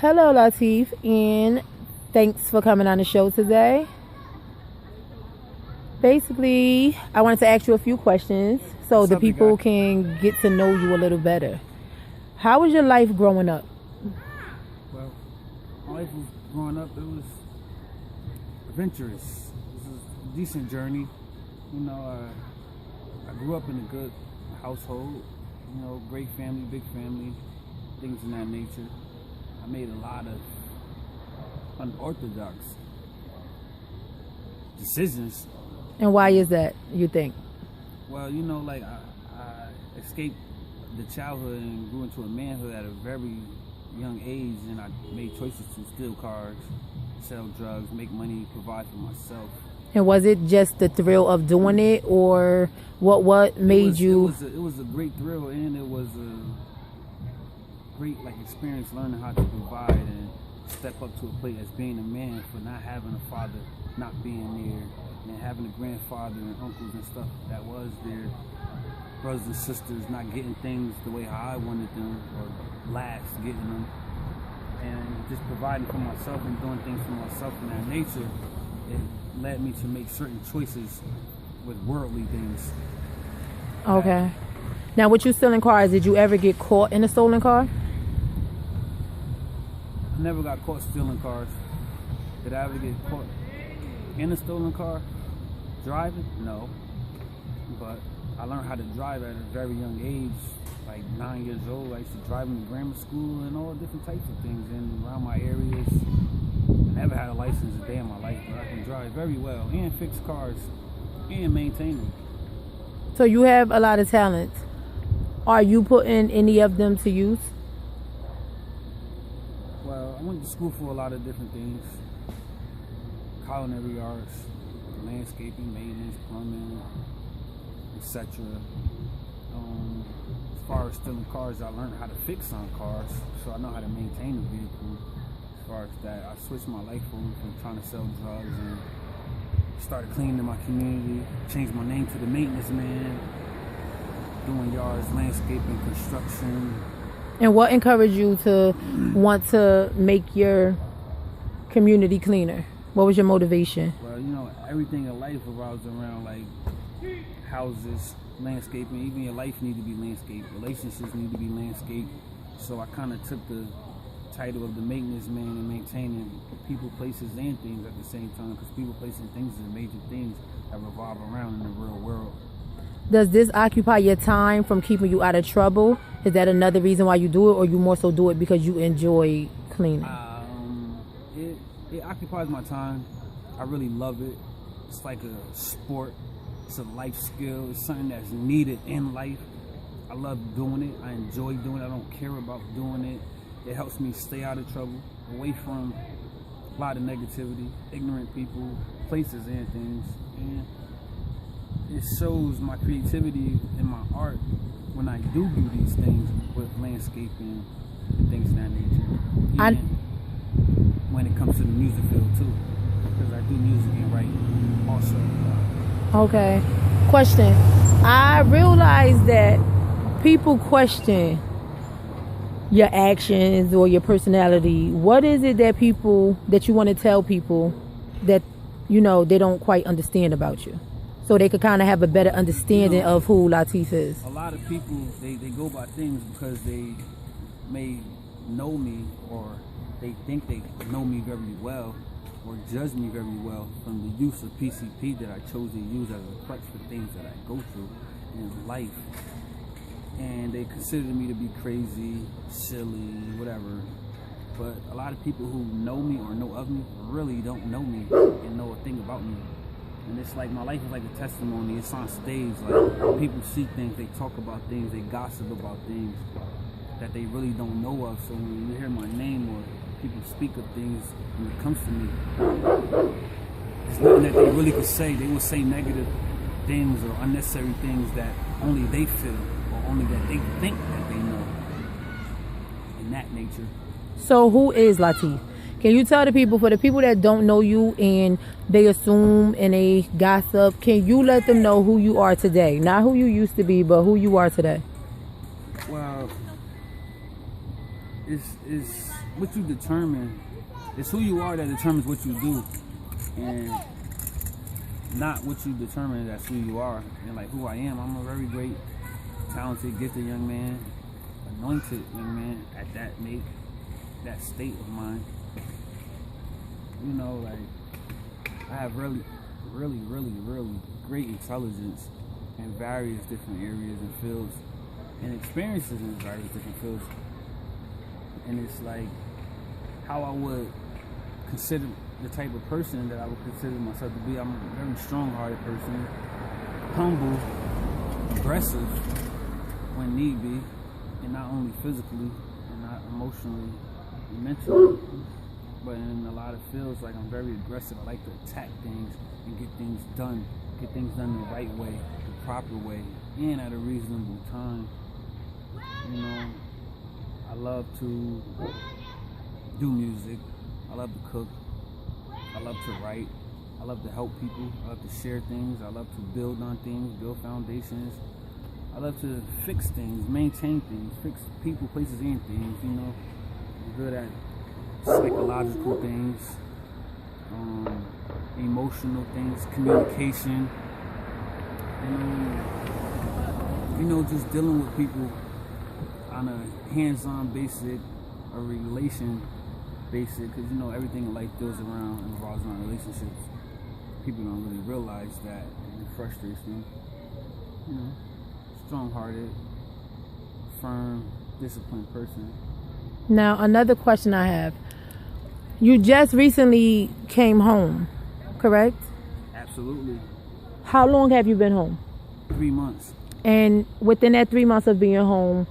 Hello, Latif, and thanks for coming on the show today. Basically, I wanted to ask you a few questions so the people can get to know you a little better. How was your life growing up? Well, my life was growing up, it was adventurous. It was a decent journey. You know, I grew up in a good household, you know, great family, big family, things of that nature. I made a lot of unorthodox decisions. And why is that, you think? Well, you know, like I escaped the childhood and grew into a manhood at a very young age, and I made choices to steal cars, sell drugs, make money, provide for myself. And was it just the thrill of doing it, or what made you? It was a great thrill, and it was a great experience learning how to provide and step up to a plate as being a man, for not having a father, not being there, and having a grandfather and uncles and stuff that was there, brothers and sisters not getting things the way how I wanted them, or last getting them, and just providing for myself and doing things for myself in that nature. It led me to make certain choices with worldly things. Okay. Now, with you stealing cars, did you ever get caught in a stolen car? I never got caught stealing cars. Did I ever get caught in a stolen car driving? No. But I learned how to drive at a very young age, like 9 years old. I used to drive in grammar school and all different types of things and around my areas. I never had a license a day in my life, but I can drive very well and fix cars and maintain them. So you have a lot of talents. Are you putting any of them to use? Well, I went to school for a lot of different things. Culinary arts, landscaping, maintenance, plumbing, etc. As far as stealing cars, I learned how to fix on cars, so I know how to maintain a vehicle. As far as that, I switched my life from trying to sell drugs and started cleaning in my community, changed my name to the maintenance man, doing yards, landscaping, construction. And what encouraged you to want to make your community cleaner? What was your motivation? Well, you know, everything in life revolves around houses, landscaping. Even your life needs to be landscaped. Relationships need to be landscaped. So I kind of took the title of the maintenance man and maintaining people, places, and things at the same time, because people, places, and things are major things that revolve around in the real world. Does this occupy your time from keeping you out of trouble? Is that another reason why you do it, or you more so do it because you enjoy cleaning? It occupies my time. I really love it. It's like a sport. It's a life skill. It's something that's needed in life. I love doing it. I enjoy doing it. I don't care about doing it. It helps me stay out of trouble, away from a lot of negativity, ignorant people, places, and things. And it shows my creativity and my art when I do these things with landscaping and things of that nature. And when it comes to the music field too, because I do music and write also. Okay. Question. I realize that people question your actions or your personality. What is it that you want to tell people that, you know, they don't quite understand about you, so they could kind of have a better understanding of who Latif is? A lot of people, they go by things because they may know me, or they think they know me very well, or judge me very well from the use of PCP that I chose to use as a crutch for things that I go through in life. And they consider me to be crazy, silly, whatever. But a lot of people who know me or know of me really don't know me and know a thing about me. And it's like my life is like a testimony. It's on stage. Like, people see things, they talk about things, they gossip about things that they really don't know of. So when you hear my name or people speak of things when it comes to me, there's nothing that they really could say. They will say negative things or unnecessary things that only they feel, or only that they think that they know, in that nature. So who is Latif? Can you tell the people, for the people that don't know you and they assume and they gossip, can you let them know who you are today? Not who you used to be, but who you are today. Well, it's what you determine. It's who you are that determines what you do, and not what you determine that's who you are. And like who I am, I'm a very great, talented, gifted young man, anointed young man at that state of mind. You know, like I have really great intelligence in various different areas and fields, and experiences in various different fields. And it's like how I would consider the type of person that I would consider myself to be. I'm a very strong-hearted person, humble, aggressive when need be, and not only physically and not emotionally and mentally, but in a lot of fields, like I'm very aggressive. I like to attack things and get things done the right way, the proper way, and at a reasonable time. You know, I love to do music. I love to cook. I love to write. I love to help people. I love to share things. I love to build on things, build foundations. I love to fix things, maintain things, fix people, places, and things. You know, I'm good at psychological things, emotional things, communication, and you know, just dealing with people on a hands-on basis, a relation basis, because you know everything in life deals around and revolves around relationships. People don't really realize that, and it frustrates me. You know, strong-hearted, firm, disciplined person. Now, another question I have. You just recently came home, correct? Absolutely. How long have you been home? 3 months. And within that 3 months of being home,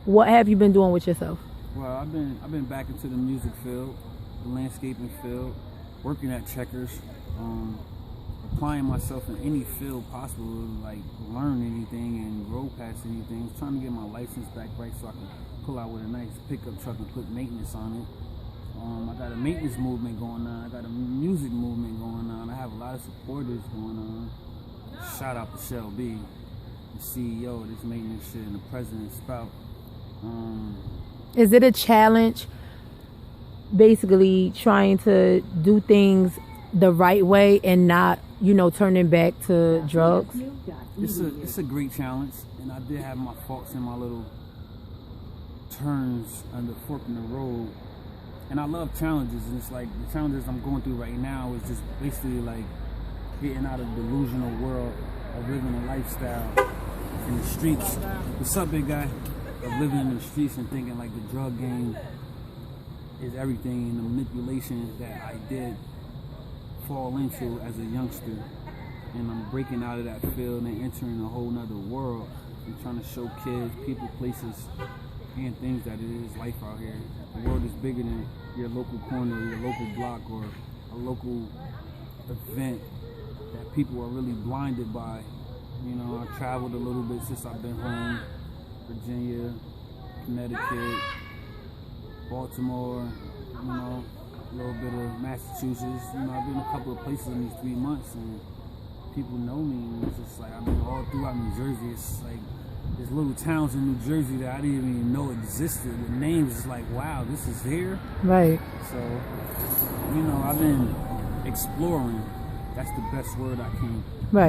what have you been doing with yourself? Well, I've been back into the music field, the landscaping field, working at Checkers, applying myself in any field possible, like learn anything and grow past anything, trying to get my license back right so I can pull out with a nice pickup truck and put maintenance on it. I got a maintenance movement going on. I got a music movement going on. I have a lot of supporters going on. Shout out to Shell B, the CEO of this maintenance shit, and the president Spout. Is it a challenge, basically trying to do things the right way and not, you know, turning back to drugs? It's a great challenge, and I did have my faults and my little turns on the fork in the road. And I love challenges, and it's like the challenges I'm going through right now is just basically like getting out of the delusional world of living a lifestyle in the streets. What's up, big guy? Of living in the streets and thinking like the drug game is everything, and the manipulation that I did fall into as a youngster. And I'm breaking out of that field and entering a whole nother world and trying to show kids, people, places, and things that it is life out here. The world is bigger than your local corner, your local block, or a local event that people are really blinded by. You know, I traveled a little bit since I've been home. Virginia, Connecticut, Baltimore, you know, a little bit of Massachusetts. You know, I've been a couple of places in these 3 months, and people know me, and it's just like I've been all throughout New Jersey. It's like there's little towns in New Jersey that I didn't even know existed with names. It's like, wow, this is here. Right. So, you know, I've been exploring. That's the best word I can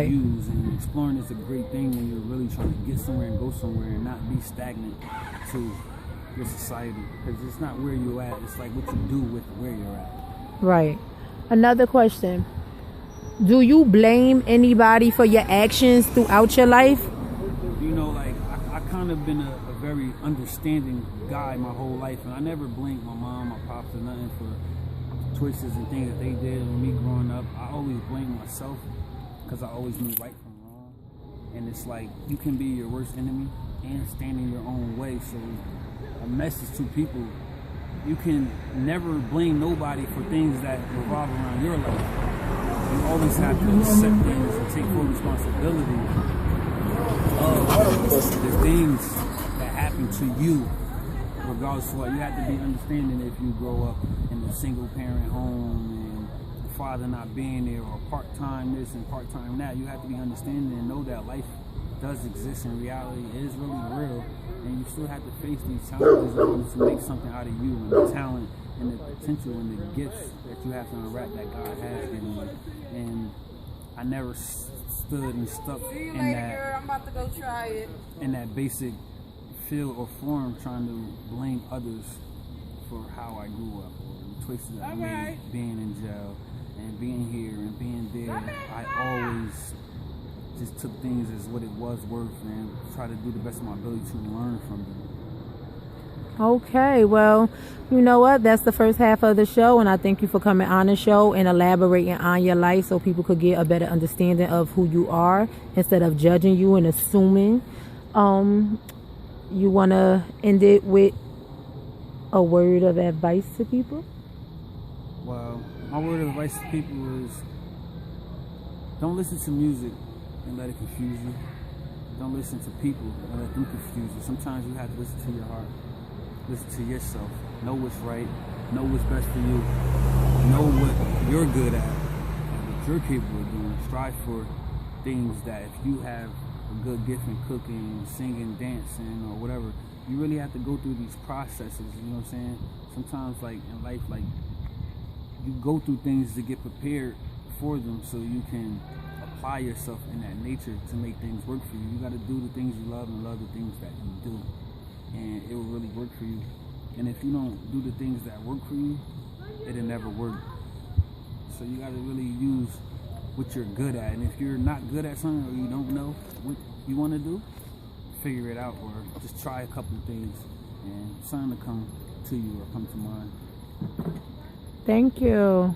use. And exploring is a great thing when you're really trying to get somewhere and go somewhere and not be stagnant to your society. Because it's not where you're at. It's like what you do with where you're at. Right. Another question. Do you blame anybody for your actions throughout your life? You know, like, I kind of been a very understanding guy my whole life. And I never blamed my mom, my pops, or nothing for choices and things that they did with me growing up. I always blamed myself because I always knew right from wrong. And it's like you can be your worst enemy and stand in your own way. So a message to people: you can never blame nobody for things that revolve around your life. You always have to accept things and take full responsibility of the things that happen to you. Regardless of what, you have to be understanding if you grow up in a single parent home and the father not being there, or part-time this and part-time that. You have to be understanding and know that life does exist in reality. It is really real, and you still have to face these challenges in order to make something out of you, and the talent and the potential and the gifts that you have to unwrap that God has given you. And I never stood and stuck in that. I'm about to go try it. In that basic feel or form, trying to blame others for how I grew up or the choices that I made, being in jail and being here and being there. I always just took things as what it was worth and try to do the best of my ability to learn from them. Okay, well, you know what? That's the first half of the show, and I thank you for coming on the show and elaborating on your life so people could get a better understanding of who you are instead of judging you and assuming. You want to end it with a word of advice to people? Well, my word of advice to people is don't listen to music and let it confuse you. Don't listen to people and let them confuse you. Sometimes you have to listen to your heart. Listen to yourself. Know what's right. Know what's best for you. Know what you're good at and what you're capable of doing. Strive for things that if you have a good gift in cooking, singing, dancing, or whatever, you really have to go through these processes. You know what I'm saying? Sometimes, like in life, like you go through things to get prepared for them, so you can apply yourself in that nature to make things work for you. You got to do the things you love and love the things that you do, and it will really work for you. And if you don't do the things that work for you, it'll never work. So you got to really use what you're good at. And if you're not good at something or you don't know what you want to do, figure it out, or just try a couple of things and something to come to you or come to mind. Thank you.